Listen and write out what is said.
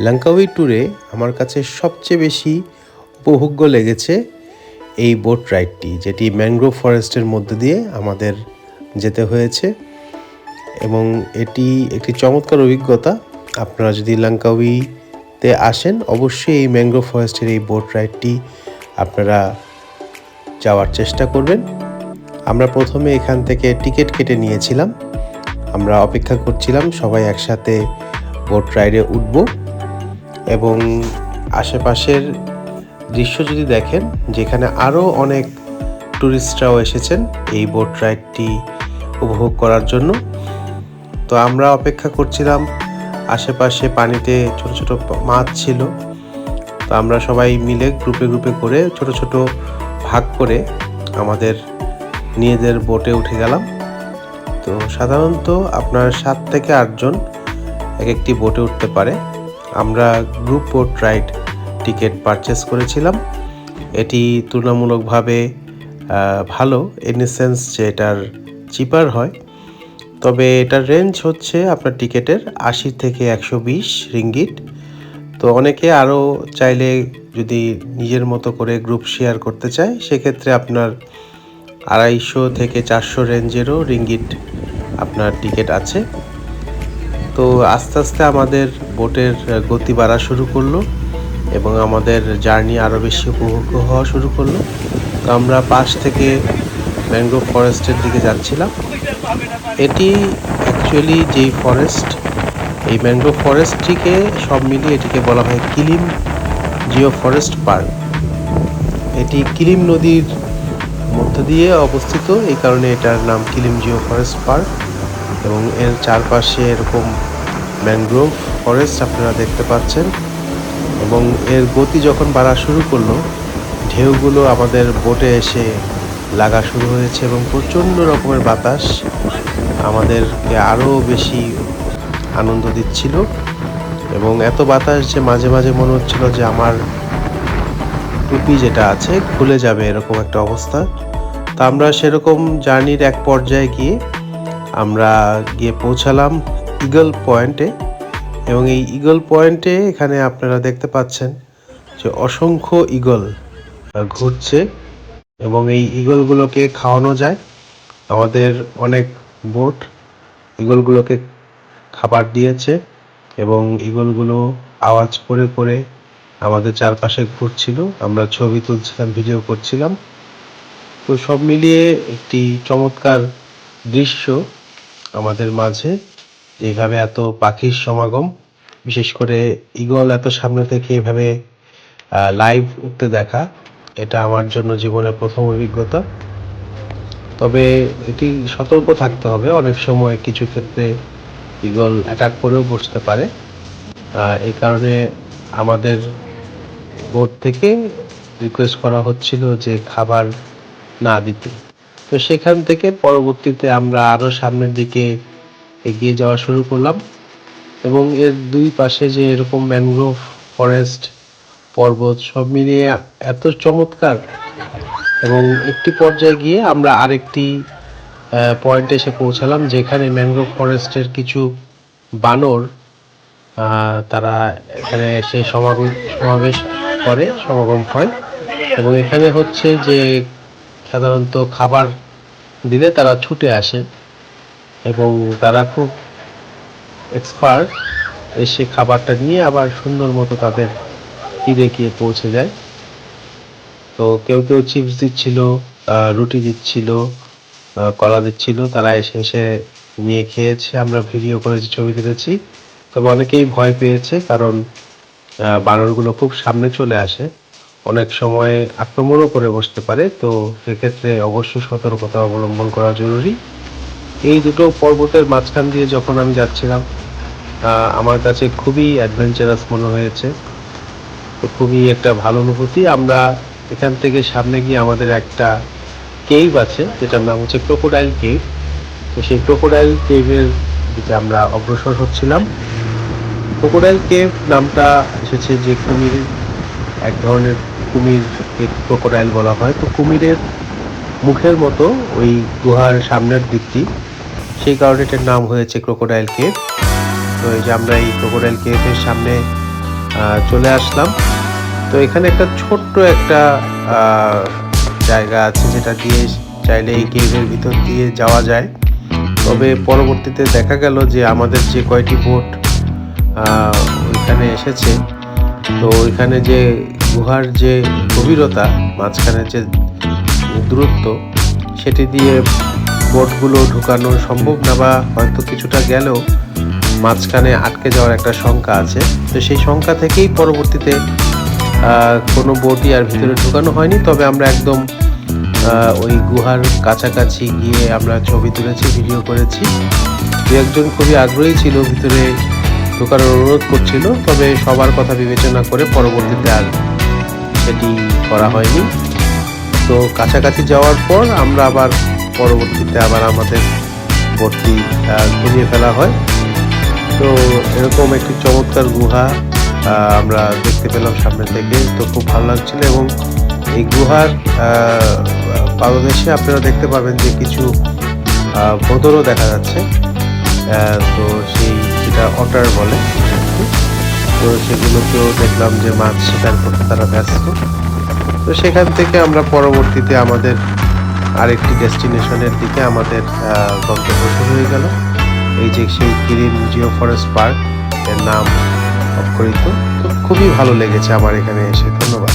Langkawi ট্যুরে আমার কাছে সবচেয়ে বেশি উপভোগ্য লেগেছে এই বোট রাইডটি, যেটি ম্যানগ্রোভ ফরেস্টের মধ্যে দিয়ে আমাদের যেতে হয়েছে এবং এটি একটি চমৎকার অভিজ্ঞতা। আপনারা যদি লাঙ্কাউইতে আসেন অবশ্যই এই ম্যানগ্রোভ ফরেস্টের এই বোট রাইডটি আপনারা যাওয়ার চেষ্টা করবেন। আমরা প্রথমে এখান থেকে টিকিট কেটে নিয়েছিলাম, আমরা অপেক্ষা করছিলাম সবাই একসাথে বোট রাইডে উঠব এবং আশেপাশের দৃশ্য যদি দেখেন, যেখানে আরও অনেক ট্যুরিস্টরাও এসেছেন এই বোট রাইডটি উপভোগ করার জন্য। তো আমরা অপেক্ষা করছিলাম, আশেপাশে পানিতে ছোট ছোট মাছ ছিল। তো আমরা সবাই মিলে গ্রুপে গ্রুপে করে ছোট ছোট ভাগ করে আমাদের নিজেদের বোটে উঠে গেলাম। তো সাধারণত আপনার 7 থেকে 8 জন এক একটি বোটে উঠতে পারে। আমরা group boat ride ticket purchase করেছিলাম। এটি তুলনামূলকভাবে ভালো, ইন দ্য সেন্স যে এটার চিপার হয়। তবে এটার রেঞ্জ হচ্ছে আপনার টিকিটের 80 থেকে 120 রিঙ্গিট। তো অনেকে আরও চাইলে যদি নিজের মতো করে গ্রুপ শেয়ার করতে চায়, সেক্ষেত্রে আপনার 250 থেকে 400 রেঞ্জেরও রিঙ্গিট আপনার টিকিট আছে। তো আস্তে আস্তে আমাদের বোটের গতি বাড়া শুরু করলো এবং আমাদের জার্নি আরও বেশি উপভোগ্য হওয়া শুরু করলো। তো আমরা পাশ থেকে ম্যানগ্রোভ ফরেস্টের দিকে যাচ্ছিলাম। এটি অ্যাকচুয়ালি যেই ফরেস্ট, এই ম্যানগ্রোভ ফরেস্টটিকে সব মিলিয়ে এটিকে বলা হয় কিলিম জিও ফরেস্ট পার্ক। এটি কিলিম নদীর মধ্য দিয়ে অবস্থিত, এই কারণে এটার নাম কিলিম জিও ফরেস্ট পার্ক। এবং এর চারপাশে এরকম ম্যানগ্রোভ ফরেস্ট আপনারা দেখতে পাচ্ছেন। এবং এর গতি যখন বাড়া শুরু করলো, ঢেউগুলো আমাদের বোটে এসে লাগা শুরু হয়েছে এবং প্রচণ্ড রকমের বাতাস আমাদেরকে আরও বেশি আনন্দ দিচ্ছিল। এবং এত বাতাস যে মাঝে মাঝে মনে হচ্ছিল যে আমার টুপি যেটা আছে খুলে যাবে, এরকম একটা অবস্থা। তা আমরা সেরকম জার্নির এক পর্যায়ে আমরা গিয়ে পৌঁছালাম ইগল পয়েন্টে। এবং এই ইগল পয়েন্টে এখানে আপনারা দেখতে পাচ্ছেন যে অসংখ্য ইগল ঘুরছে এবং এই ইগলগুলোকে খাওয়ানো যায়। আমাদের অনেক বোট ইগলগুলোকে খাবার দিয়েছে এবং ইগলগুলো আওয়াজ করে করে আমাদের চারপাশে ঘুরছিল। আমরা ছবি তুলছিলাম, ভিডিও করছিলাম। তো সব মিলিয়ে একটি চমৎকার দৃশ্য আমাদের মাঝে, এইভাবে এত পাখির সমাগম, বিশেষ করে ইগল এত সামনে থেকে এভাবে লাইভ উঠতে দেখা, এটা আমার জন্য জীবনের প্রথম অভিজ্ঞতা। তবে এটি সতর্ক থাকতে হবে, অনেক সময় কিছু ক্ষেত্রে ইগল অ্যাটাক করেও বসতে পারে। এই কারণে আমাদের বোর্ড থেকে রিকোয়েস্ট করা হচ্ছিল যে খাবার না দিতে। তো সেখান থেকে পরবর্তীতে আমরা আরও সামনের দিকে এগিয়ে যাওয়া শুরু করলাম এবং এর দুই পাশে যে এরকম ম্যানগ্রোভ ফরেস্ট, পর্বত সব মিলিয়ে এত চমৎকার। এবং একটি পর্যায়ে গিয়ে আমরা আরেকটি পয়েন্টে এসে পৌঁছালাম, যেখানে ম্যানগ্রোভ ফরেস্টের কিছু বানর তারা এখানে এসে সমাগম হয়। এবং এখানে হচ্ছে যে সাধারণত খাবার দিলে তারা ছুটে আসে এবং তারা খুব এক্সপার্ট, এসে খাবারটা নিয়ে আবার সুন্দর মতো তাদের তীরে গিয়ে পৌঁছে যায়। তো কেউ কেউ চিপস দিচ্ছিল, রুটি দিচ্ছিল, কলা দিচ্ছিল, তারা এসে এসে নিয়ে খেয়েছে। আমরা ভিডিও করেছি, ছবি তুলেছি। তবে অনেকেই ভয় পেয়েছে, কারণ বানরগুলো খুব সামনে চলে আসে, অনেক সময় আক্রমণও করে বসতে পারে। তো সেক্ষেত্রে অবশ্যই সতর্কতা অবলম্বন করা জরুরি। এই দুটো পর্বতের মাঝখান দিয়ে যখন আমি যাচ্ছিলাম, আমার কাছে খুবই অ্যাডভেঞ্চারাস মনে হয়েছে। তো খুবই একটা ভালো অনুভূতি। আমরা এখান থেকে সামনে গিয়ে আমাদের একটা কেভ আছে, যেটার নাম হচ্ছে ক্রোকোডাইল কেভ। তো সেই ক্রোকোডাইল কেভের দিকে আমরা অগ্রসর হচ্ছিলাম। ক্রোকোডাইল কেভ নামটা এসেছে যে কুমির, এক ধরনের কুমিরকে ক্রোকোডাইল বলা হয়। তো কুমিরের মুখের মতো ওই গুহার সামনের দিকটি, সেই কারণে এটার নাম হয়েছে ক্রোকোডাইল কেভ। তো এই যে আমরা এই ক্রোকোডাইল কেভের সামনে চলে আসলাম। তো এখানে একটা ছোট্ট একটা জায়গা আছে যেটা দিয়ে চাইলে এই কেভের ভিতর দিয়ে যাওয়া যায়। তবে পরবর্তীতে দেখা গেল যে আমাদের যে কয়টি বোট ওইখানে এসেছে, তো ওইখানে যে গুহার যে গভীরতা, মাঝখানে যে দূরত্ব, সেটি দিয়ে বোটগুলো ঢুকানো সম্ভব না, বা হয়তো কিছুটা গেলেও মাঝখানে আটকে যাওয়ার একটা শঙ্কা আছে। তো সেই শঙ্কা থেকেই পরবর্তীতে কোনো বোটই আর ভিতরে ঢুকানো হয়নি। তবে আমরা একদম ওই গুহার কাছাকাছি গিয়ে আমরা ছবি তুলেছি, ভিডিও করেছি। দু একজন খুবই আগ্রহী ছিল, ভিতরে ঢোকানোর অনুরোধ করছিল, তবে সবার কথা বিবেচনা করে পরবর্তীতে আর সেটি করা হয়নি। তো কাছাকাছি যাওয়ার পর আমরা আবার পরবর্তীতে আবার আমাদের বোটটি ঘুরিয়ে ফেলা হয়। তো এরকম একটি চমৎকার গুহা আমরা দেখতে পেলাম সামনে থেকে, তো খুব ভালো লাগছিল। এবং এই গুহার পাদদেশে আপনারা দেখতে পাবেন যে কিছু ভোঁদরও দেখা যাচ্ছে। তো সেই যেটা অটার বলে, তো সেগুলোকেও দেখলাম যে মাছ শিকার করতে তারা ব্যস্ত। তো সেখান থেকে আমরা পরবর্তীতে আমাদের আরেকটি ডেস্টিনেশনের দিকে আমাদের গন্তব্য শুরু হয়ে গেল। এই যে সেই কিরিম জিও ফরেস্ট পার্ক, এর নাম অক্ষরিত। তো খুবই ভালো লেগেছে আমার এখানে এসে। ধন্যবাদ।